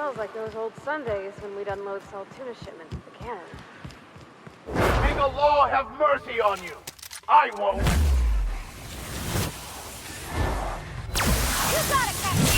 smells like those old Sundays when we'd unload salt tuna shipments at the cannon. May the law have mercy on you! I won't! You got it, Captain!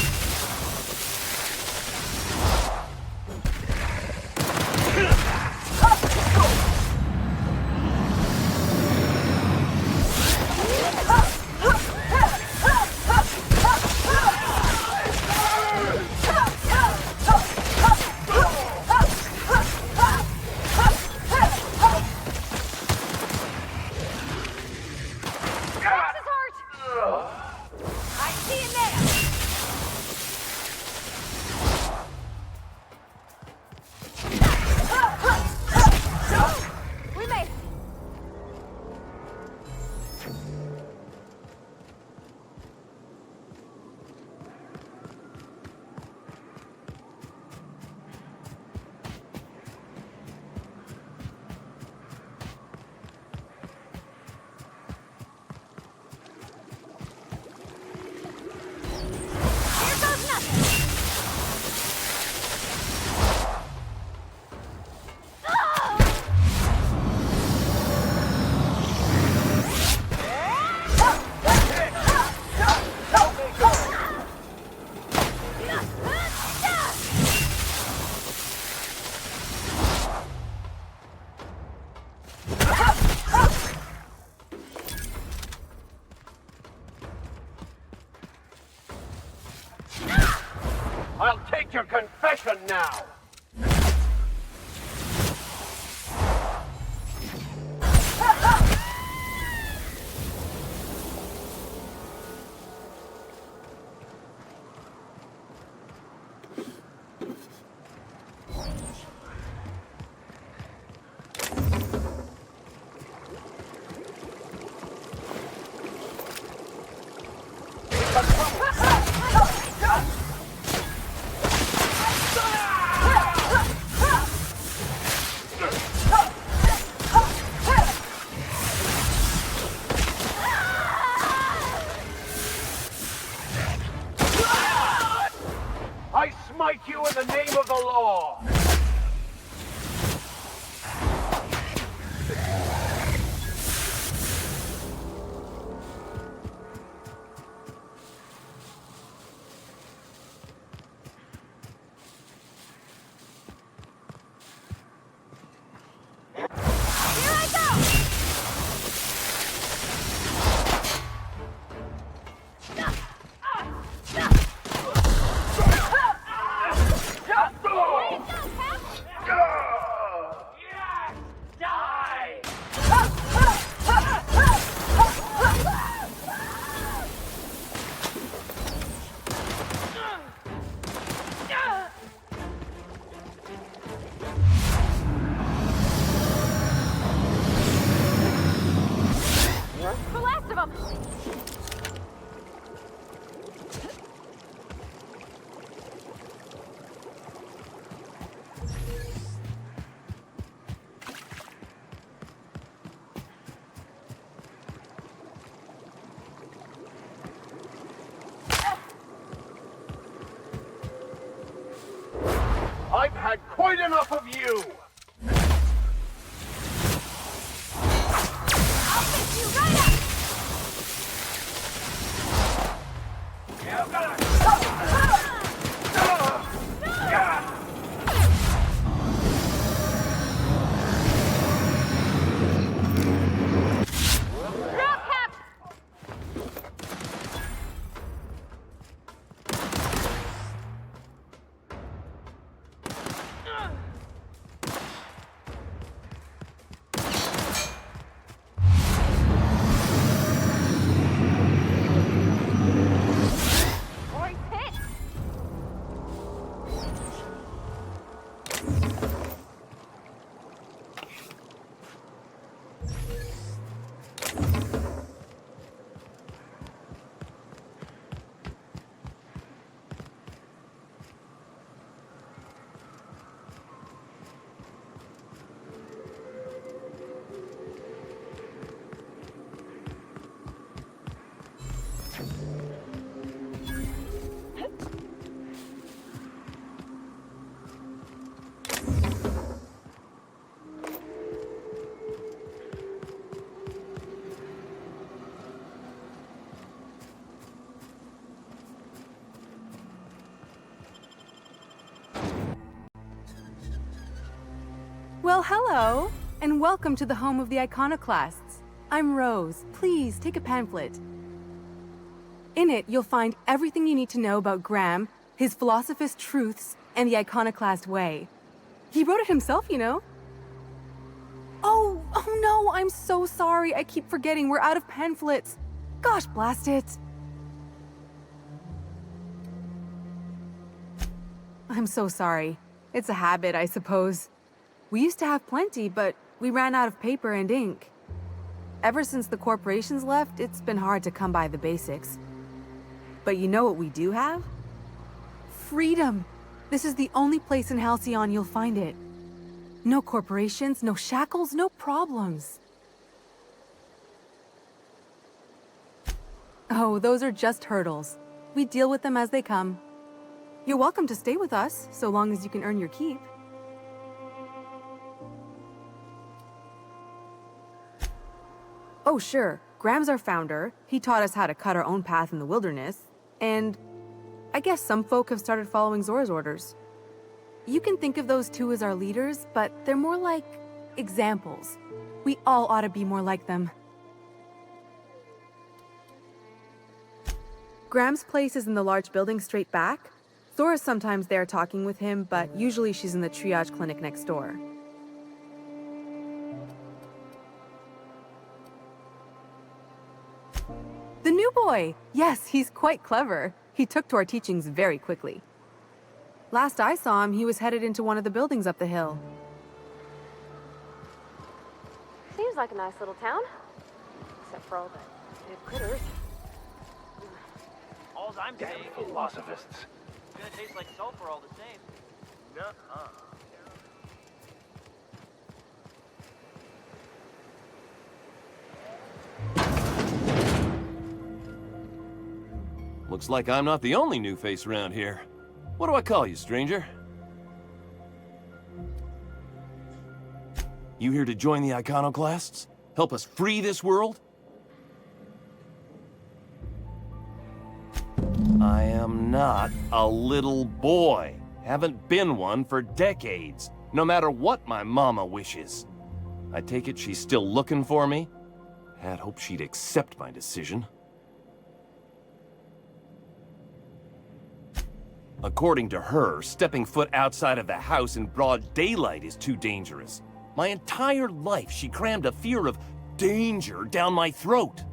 I'll take your confession now! I smite you in the name of the law! The last of them! I've had quite enough of you! I'll fix you right up! Drop, Cap! Well, hello, and welcome to the home of the iconoclasts. I'm Rose. Please take a pamphlet. In it, you'll find everything you need to know about Graham, his philosophist truths, and the iconoclast way. He wrote it himself, you know. Oh no, I'm so sorry. I keep forgetting we're out of pamphlets. Gosh, blast it. I'm so sorry. It's a habit, I suppose. We used to have plenty, but we ran out of paper and ink. Ever since the corporations left, it's been hard to come by the basics. But you know what we do have? Freedom! This is the only place in Halcyon you'll find it. No corporations, no shackles, no problems. Oh, those are just hurdles. We deal with them as they come. You're welcome to stay with us, so long as you can earn your keep. Oh, sure. Graham's our founder. He taught us how to cut our own path in the wilderness. And I guess some folk have started following Zora's orders. You can think of those two as our leaders, but they're more like examples. We all ought to be more like them. Graham's place is in the large building straight back. Zora's sometimes there talking with him, but usually she's in the triage clinic next door. The new boy! Yes, he's quite clever. He took to our teachings very quickly. Last I saw him, he was headed into one of the buildings up the hill. Seems like a nice little town. Except for all the dead critters. All I'm saying is Philosophists. it's gonna taste like sulfur all the same. Nuh-uh. Looks like I'm not the only new face around here. What do I call you, stranger? You here to join the iconoclasts? Help us free this world? I am not a little boy. Haven't been one for decades, no matter what my mama wishes. I take it she's still looking for me? Had hoped she'd accept my decision. According to her, stepping foot outside of the house in broad daylight is too dangerous. My entire life, she crammed a fear of danger down my throat.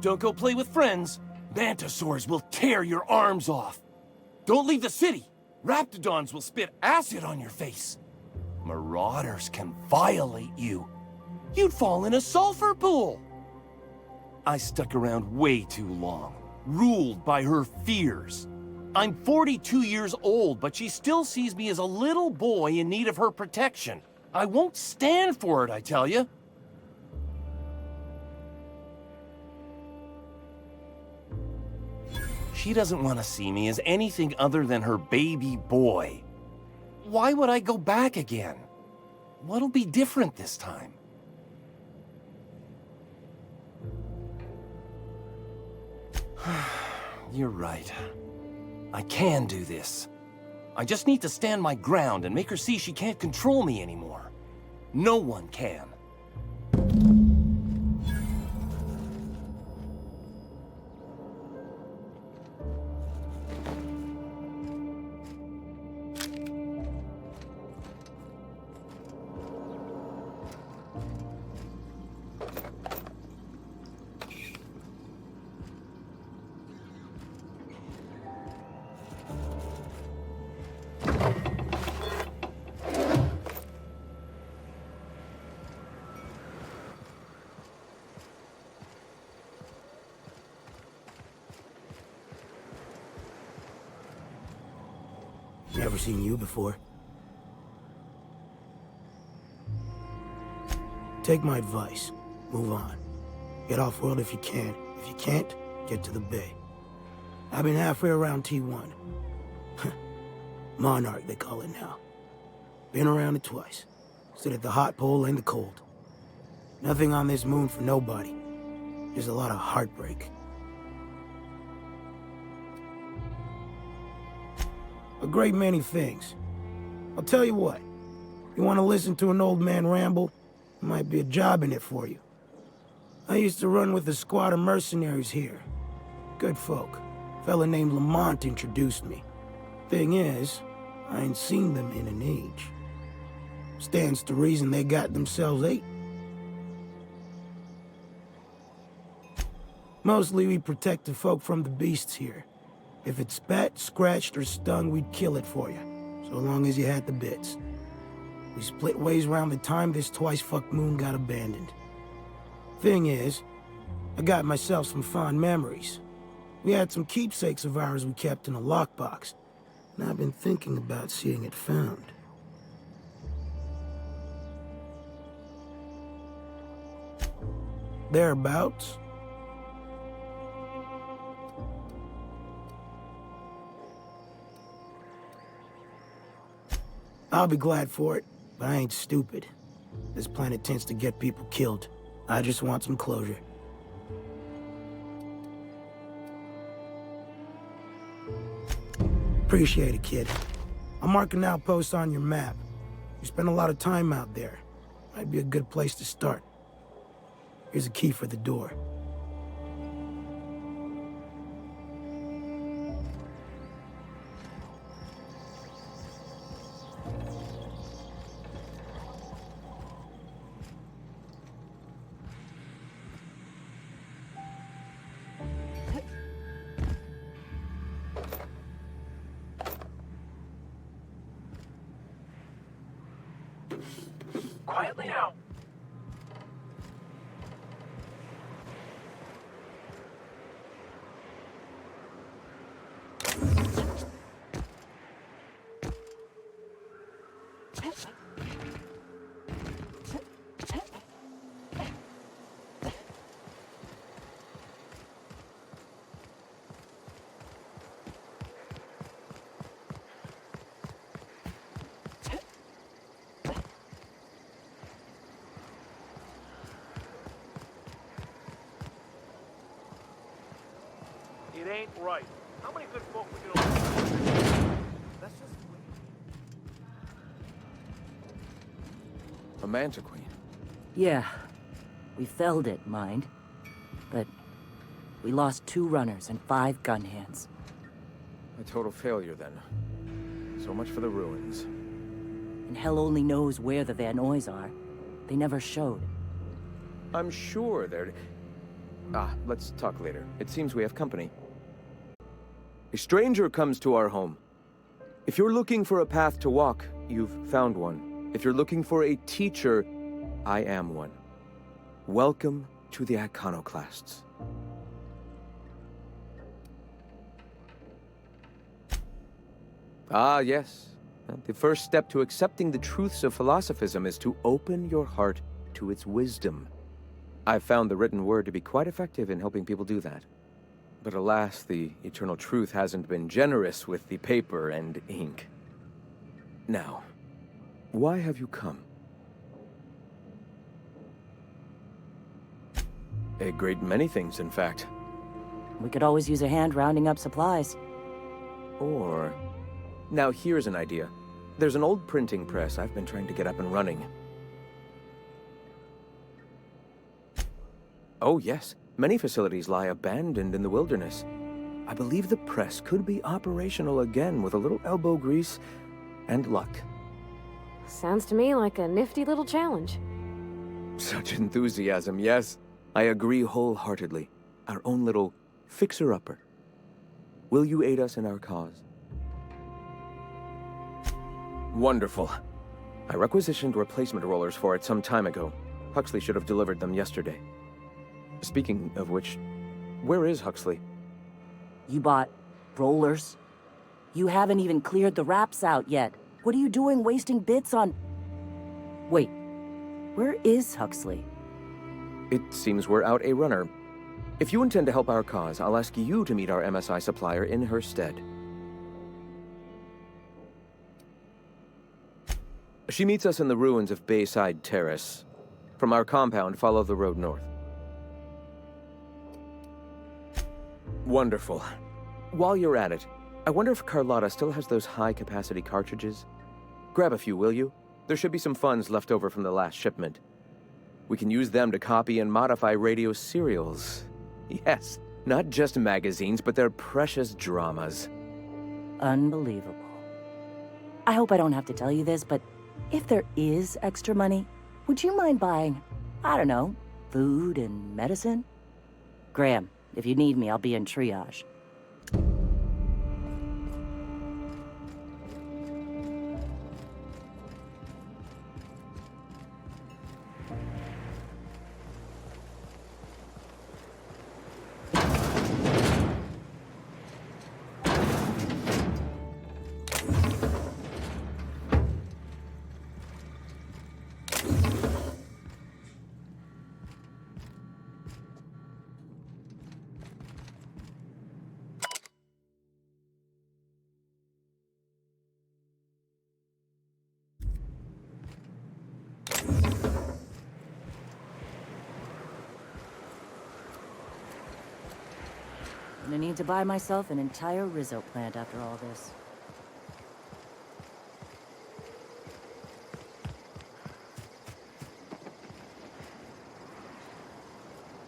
Don't go play with friends. Mantisaurs will tear your arms off. Don't leave the city. Raptidons will spit acid on your face. Marauders can violate you. You'd fall in a sulfur pool. I stuck around way too long, ruled by her fears. I'm 42 years old, but she still sees me as a little boy in need of her protection. I won't stand for it, I tell you. She doesn't want to see me as anything other than her baby boy. Why would I go back again? What'll be different this time? You're right. I can do this. I just need to stand my ground and make her see she can't control me anymore. No one can. Never seen you before. Take my advice. Move on. Get off-world if you can. If you can't, get to the bay. I've been halfway around T1. Monarch, they call it now. Been around it twice. Stood at the hot pole and the cold. Nothing on this moon for nobody. There's a lot of heartbreak. A great many things. I'll tell you what. You want to listen to an old man ramble? Might be a job in it for you. I used to run with a squad of mercenaries here. Good folk. Fella named Lamont introduced me. Thing is, I ain't seen them in an age. Stands to reason they got themselves ate. Mostly we protect the folk from the beasts here. If it spat, scratched, or stung, we'd kill it for you, so long as you had the bits. We split ways around the time this twice-fucked moon got abandoned. Thing is, I got myself some fond memories. We had some keepsakes of ours we kept in a lockbox, and I've been thinking about seeing it found. Thereabouts. I'll be glad for it, but I ain't stupid. This planet tends to get people killed. I just want some closure. Appreciate it, kid. I'll mark an outpost on your map. You spend a lot of time out there. Might be a good place to start. Here's a key for the door. Quietly now. It ain't right. How many good folk we can Let's just wait. A manta queen. Yeah. We felled it, mind. But we lost 2 runners and 5 gun hands. A total failure, then. So much for the ruins. And hell only knows where the Van Oys are. They never showed. I'm sure they're... let's talk later. It seems we have company. A stranger comes to our home. If you're looking for a path to walk, you've found one. If you're looking for a teacher, I am one. Welcome to the iconoclasts. Ah, yes. The first step to accepting the truths of philosophism is to open your heart to its wisdom. I've found the written word to be quite effective in helping people do that. But alas, the eternal truth hasn't been generous with the paper and ink. Now, why have you come? A great many things, in fact. We could always use a hand rounding up supplies. Or... Now here's an idea. There's an old printing press I've been trying to get up and running. Oh yes, many facilities lie abandoned in the wilderness. I believe the press could be operational again with a little elbow grease and luck. Sounds to me like a nifty little challenge. Such enthusiasm, yes. I agree wholeheartedly. Our own little fixer-upper. Will you aid us in our cause? Wonderful. I requisitioned replacement rollers for it some time ago. Huxley should have delivered them yesterday. Speaking of which, where is Huxley? You bought rollers? You haven't even cleared the wraps out yet. What are you doing wasting bits on... Wait, where is Huxley? It seems we're out a runner. If you intend to help our cause, I'll ask you to meet our MSI supplier in her stead. She meets us in the ruins of Bayside Terrace. From our compound, follow the road north. Wonderful. While you're at it, I wonder if Carlotta still has those high-capacity cartridges? Grab a few, will you? There should be some funds left over from the last shipment. We can use them to copy and modify radio serials. Yes, not just magazines, but their precious dramas. Unbelievable. I hope I don't have to tell you this, but if there is extra money, would you mind buying, I don't know, food and medicine? Graham, if you need me, I'll be in triage. Gonna need to buy myself an entire Rizzo plant after all this.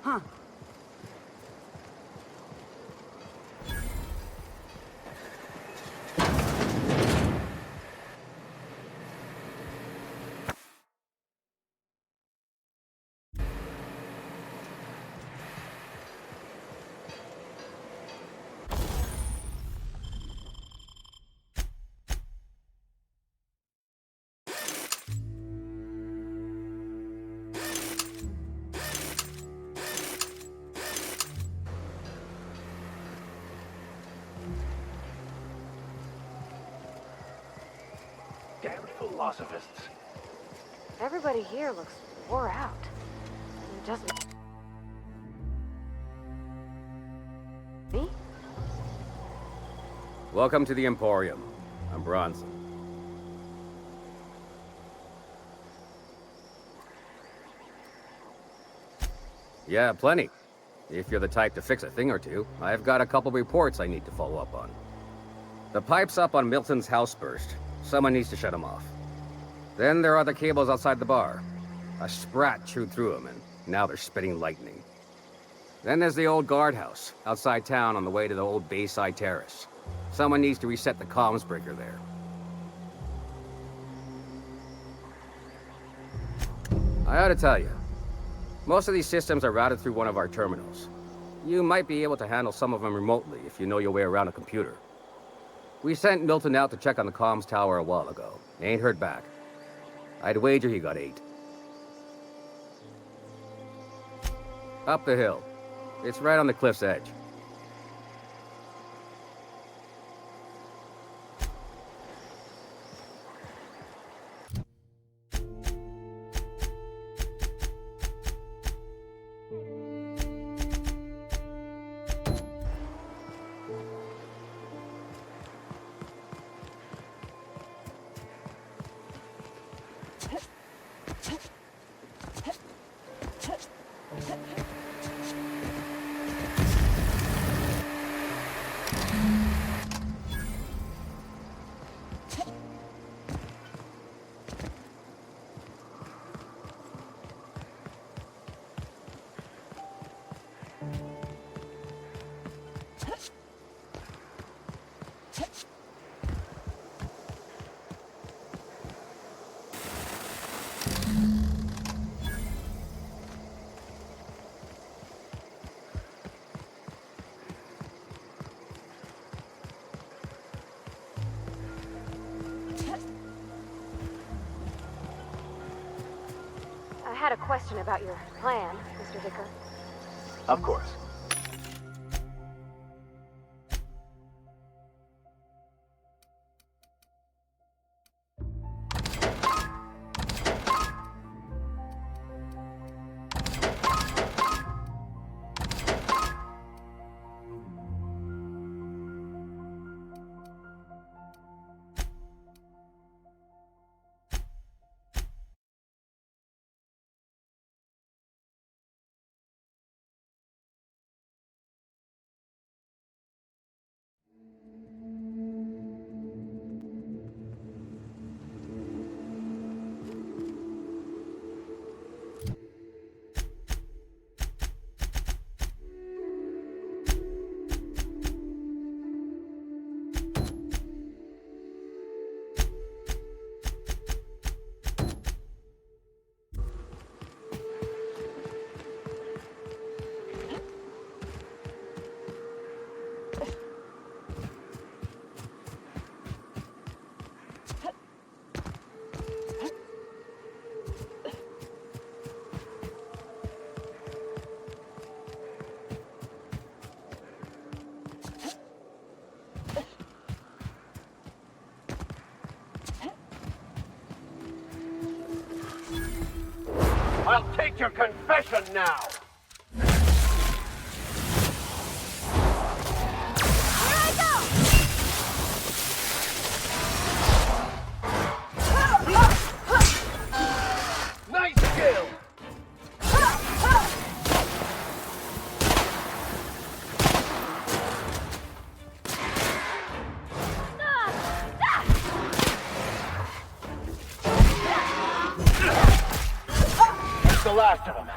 Huh. Damn philosophists. Everybody here looks wore out. Just me? Welcome to the Emporium. I'm Bronson. Yeah, plenty. If you're the type to fix a thing or two, I've got a couple reports I need to follow up on. The pipes up on Milton's house burst. Someone needs to shut them off. Then there are the cables outside the bar. A sprat chewed through them, and now they're spitting lightning. Then there's the old guardhouse, outside town on the way to the old Bayside Terrace. Someone needs to reset the comms breaker there. I ought to tell you, most of these systems are routed through one of our terminals. You might be able to handle some of them remotely if you know your way around a computer. We sent Milton out to check on the comms tower a while ago. Ain't heard back. I'd wager he got 8. Up the hill. It's right on the cliff's edge. I had a question about your plan, Mr. Vicker. Of course. I'll take your confession now! Here I go! Nice kill! That's the last of them.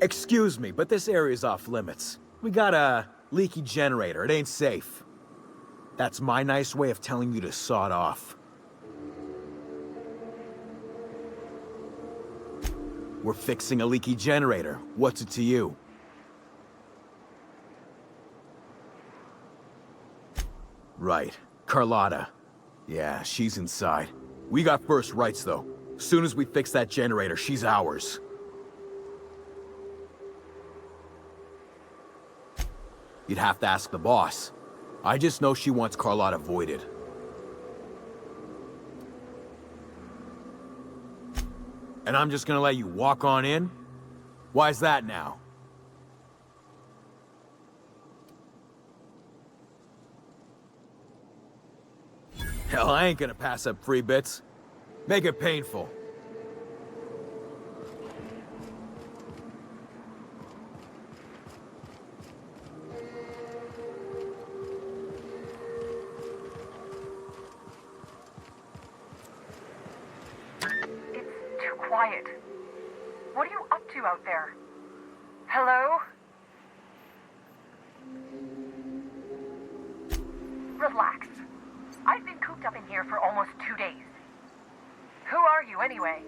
Excuse me, but this area's off limits. We got a leaky generator. It ain't safe. That's my nice way of telling you to sod off. We're fixing a leaky generator. What's it to you? Right. Carlotta. Yeah, she's inside. We got first rights, though. Soon as we fix that generator, she's ours. You'd have to ask the boss. I just know she wants Carlotta voided. And I'm just gonna let you walk on in? Why's that now? Hell, I ain't gonna pass up free bits. Make it painful. Quiet. What are you up to out there? Hello? Relax. I've been cooped up in here for almost 2 days. Who are you, anyway?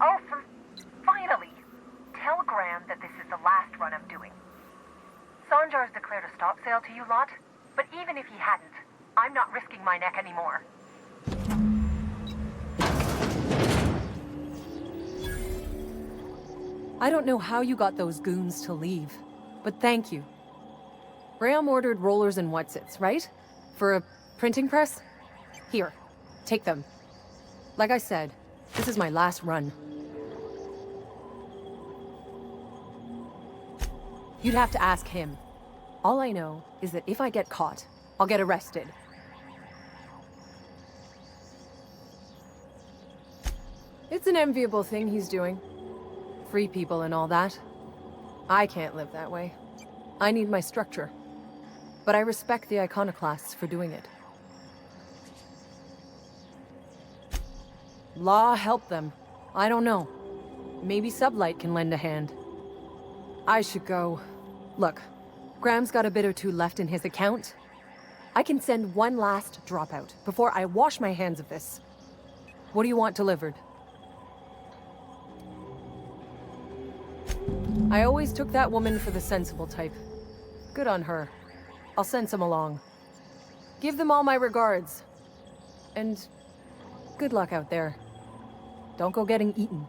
Oh, finally! Tell Graham that this is the last run I'm doing. Sanjar's declared a stop sale to you lot, but even if he hadn't, I'm not risking my neck anymore. I don't know how you got those goons to leave, but thank you. Graham ordered rollers and whatsits, right? For a printing press? Here, take them. Like I said, this is my last run. You'd have to ask him. All I know is that if I get caught, I'll get arrested. It's an enviable thing he's doing. Free people and all that. I can't live that way. I need my structure. But I respect the iconoclasts for doing it. Law help them. I don't know. Maybe Sublight can lend a hand. I should go. Look, Graham's got a bit or two left in his account. I can send one last dropout before I wash my hands of this. What do you want delivered? I always took that woman for the sensible type. Good on her. I'll send some along. Give them all my regards. And good luck out there. Don't go getting eaten.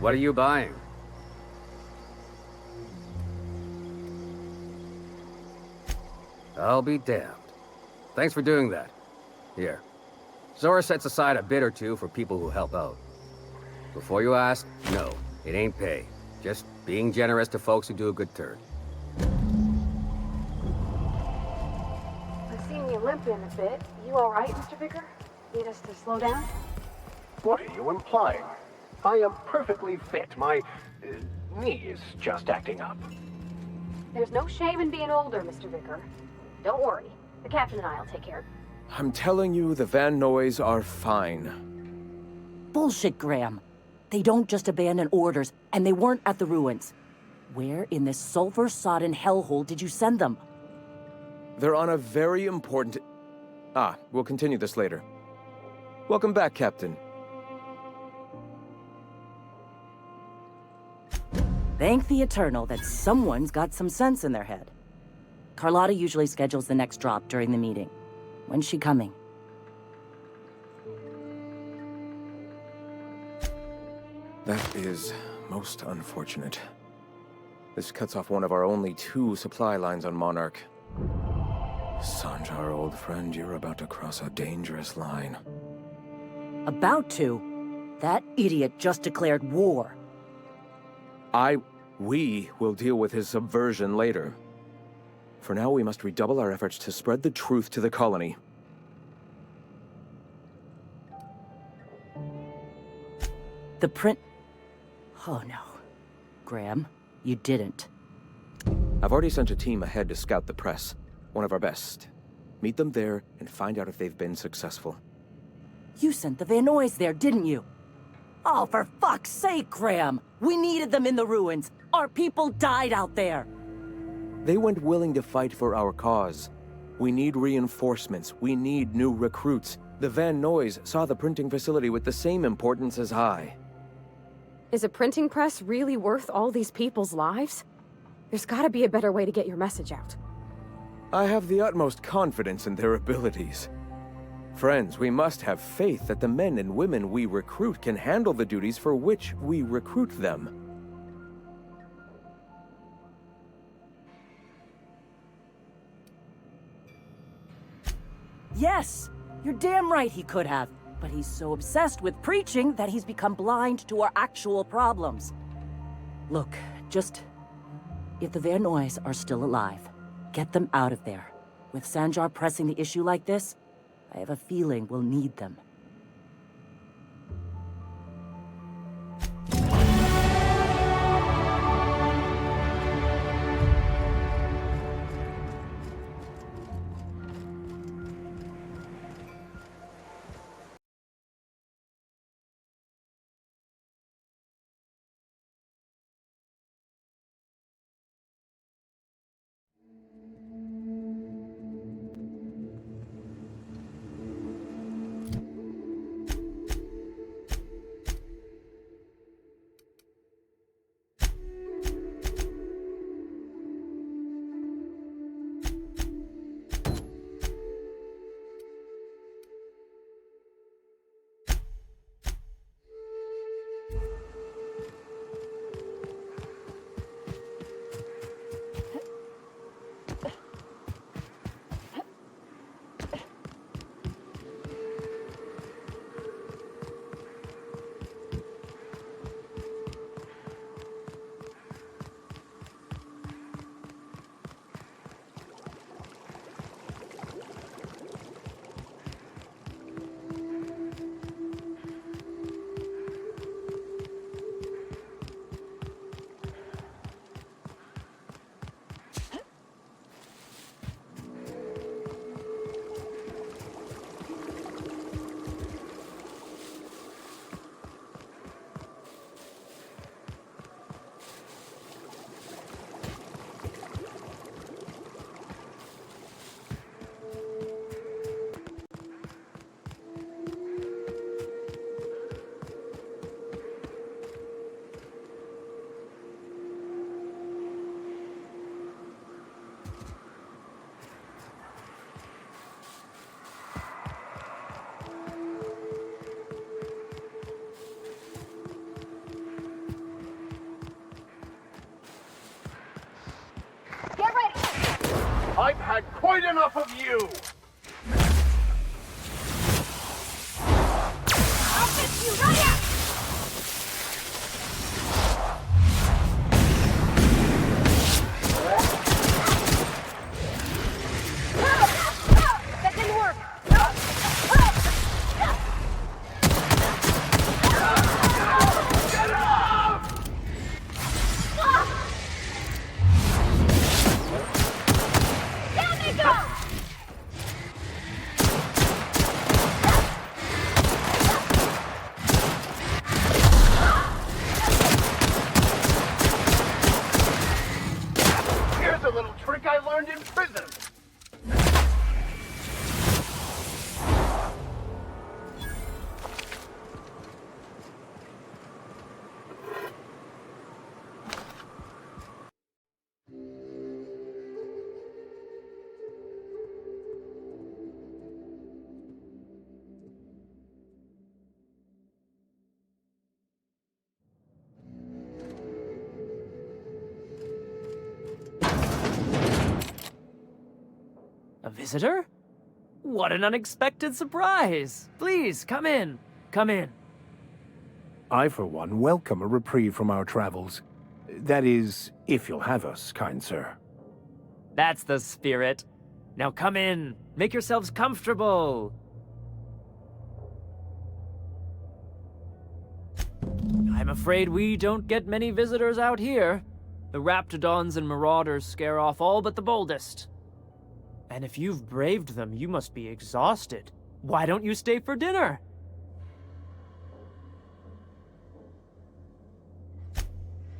What are you buying? I'll be damned. Thanks for doing that. Here. Zora sets aside a bit or two for people who help out. Before you ask, no, it ain't pay. Just being generous to folks who do a good turn. I've seen you limping a bit. You all right, Mr. Vicker? Need us to slow down? What are you implying? I am perfectly fit. My knee is just acting up. There's no shame in being older, Mr. Vicker. Don't worry. The captain and I'll take care of it. I'm telling you, the Van Noys are fine. Bullshit, Graham. They don't just abandon orders, and they weren't at the ruins. Where in this sulfur-sodden hellhole did you send them? They're on a very important... we'll continue this later. Welcome back, Captain. Thank the Eternal that someone's got some sense in their head. Carlotta usually schedules the next drop during the meeting. When's she coming? That is most unfortunate. This cuts off one of our only 2 supply lines on Monarch. Sanjar, old friend, you're about to cross a dangerous line. About to? That idiot just declared war. We will deal with his subversion later. For now, we must redouble our efforts to spread the truth to the colony. The print... Oh no. Graham, you didn't. I've already sent a team ahead to scout the press. One of our best. Meet them there and find out if they've been successful. You sent the Van Noys there, didn't you? Oh, for fuck's sake, Graham! We needed them in the ruins! Our people died out there! They went willing to fight for our cause. We need reinforcements. We need new recruits. The Van Noys saw the printing facility with the same importance as I. Is a printing press really worth all these people's lives? There's gotta be a better way to get your message out. I have the utmost confidence in their abilities. Friends, we must have faith that the men and women we recruit can handle the duties for which we recruit them. Yes! You're damn right he could have. But he's so obsessed with preaching that he's become blind to our actual problems. Look, just... If the Van Noys are still alive, get them out of there. With Sanjar pressing the issue like this, I have a feeling we'll need them. I've had quite enough of you! I'll fix you right up! That didn't work! Down they go! Here's a little trick I learned in prison. A visitor? What an unexpected surprise! Please, come in. Come in. I, for one, welcome a reprieve from our travels. That is, if you'll have us, kind sir. That's the spirit. Now come in. Make yourselves comfortable. I'm afraid we don't get many visitors out here. The Raptidons and Marauders scare off all but the boldest. And if you've braved them, you must be exhausted. Why don't you stay for dinner?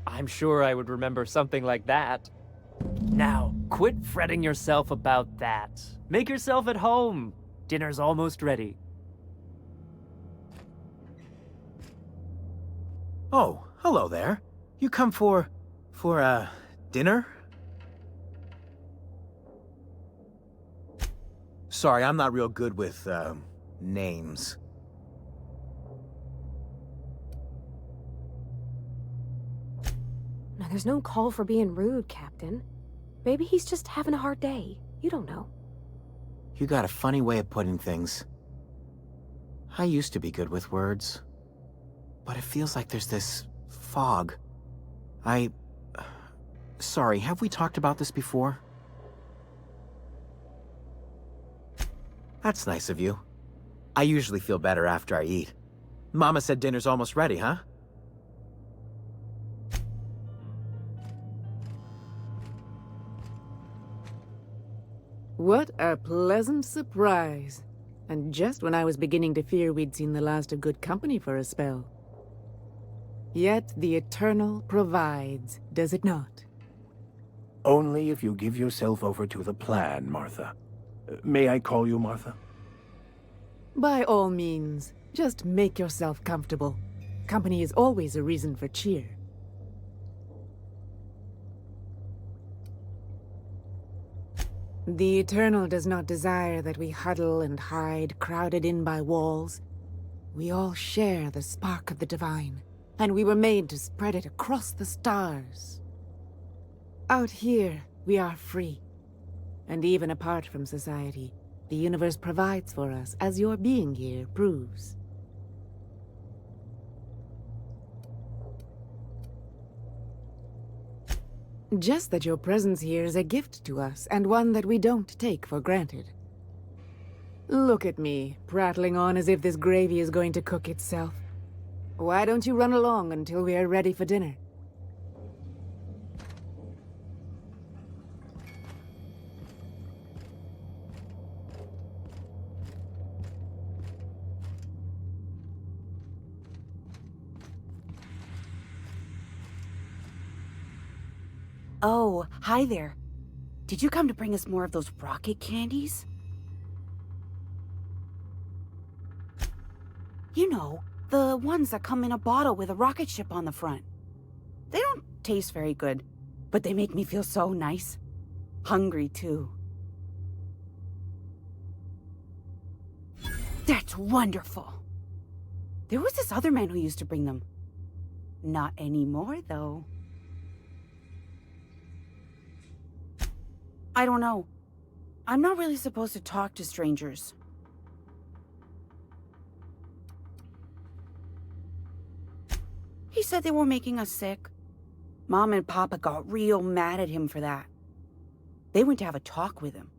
I'm sure I would remember something like that. Now, quit fretting yourself about that. Make yourself at home. Dinner's almost ready. Oh, hello there. You come for dinner? Sorry, I'm not real good with, names. Now, there's no call for being rude, Captain. Maybe he's just having a hard day. You don't know. You got a funny way of putting things. I used to be good with words. But it feels like there's this fog. Sorry, have we talked about this before? That's nice of you. I usually feel better after I eat. Mama said dinner's almost ready, huh? What a pleasant surprise. And just when I was beginning to fear we'd seen the last of good company for a spell. Yet the Eternal provides, does it not? Only if you give yourself over to the plan, Martha. May I call you Martha? By all means, just make yourself comfortable. Company is always a reason for cheer. The Eternal does not desire that we huddle and hide, crowded in by walls. We all share the spark of the divine, and we were made to spread it across the stars. Out here, we are free. And even apart from society, the universe provides for us, as your being here proves. Just that your presence here is a gift to us, and one that we don't take for granted. Look at me, prattling on as if this gravy is going to cook itself. Why don't you run along until we are ready for dinner? Oh, hi there. Did you come to bring us more of those rocket candies? You know, the ones that come in a bottle with a rocket ship on the front. They don't taste very good, but they make me feel so nice. Hungry, too. That's wonderful. There was this other man who used to bring them. Not anymore, though. I don't know. I'm not really supposed to talk to strangers. He said they were making us sick. Mom and Papa got real mad at him for that. They went to have a talk with him.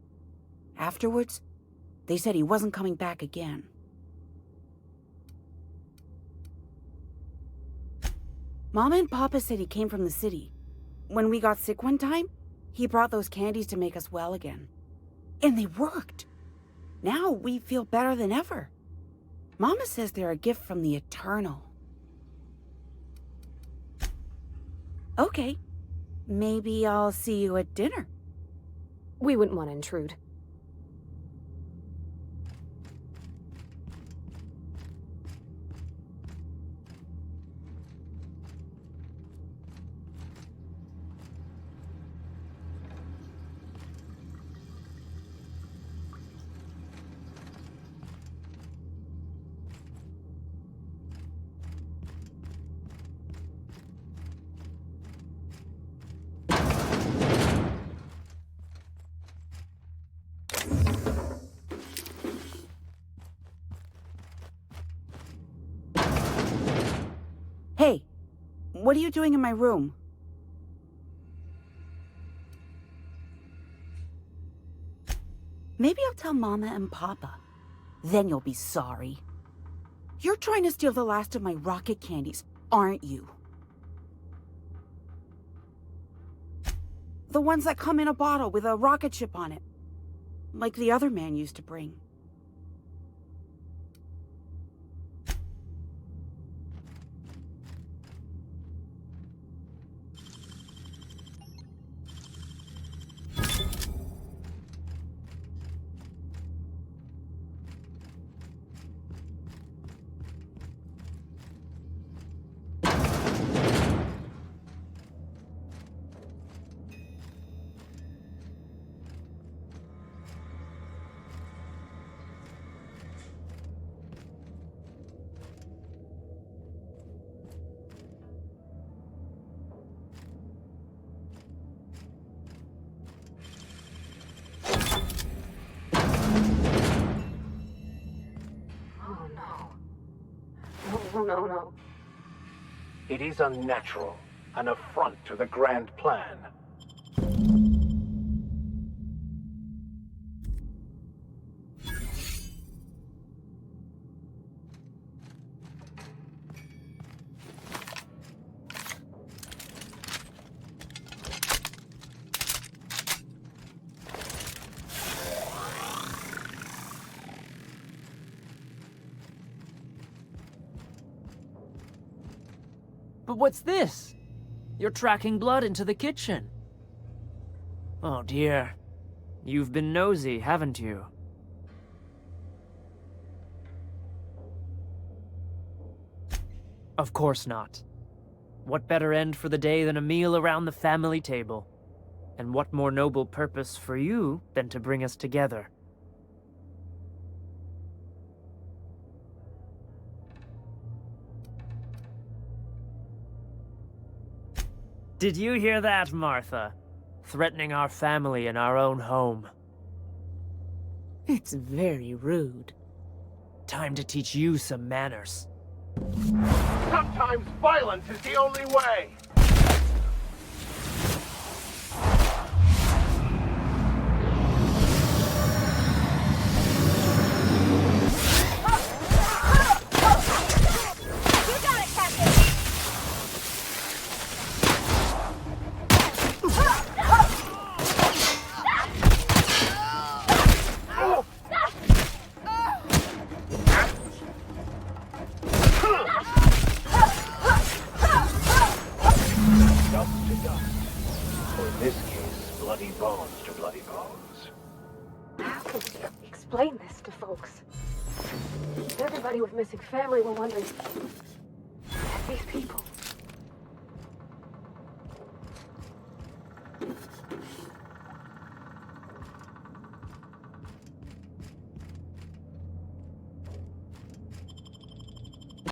Afterwards, they said he wasn't coming back again. Mama and Papa said he came from the city. When we got sick one time, he brought those candies to make us well again. And they worked. Now we feel better than ever. Mama says they're a gift from the Eternal. Okay. Maybe I'll see you at dinner. We wouldn't want to intrude. Hey, what are you doing in my room? Maybe I'll tell Mama and Papa. Then you'll be sorry. You're trying to steal the last of my rocket candies, aren't you? The ones that come in a bottle with a rocket ship on it. Like the other man used to bring. No. It is unnatural, an affront to the grand plan. But what's this? You're tracking blood into the kitchen. Oh dear. You've been nosy, haven't you? Of course not. What better end for the day than a meal around the family table? And what more noble purpose for you than to bring us together? Did you hear that, Martha? Threatening our family in our own home. It's very rude. Time to teach you some manners. Sometimes violence is the only way! Explain this to folks. Everybody with missing family were wondering, these people,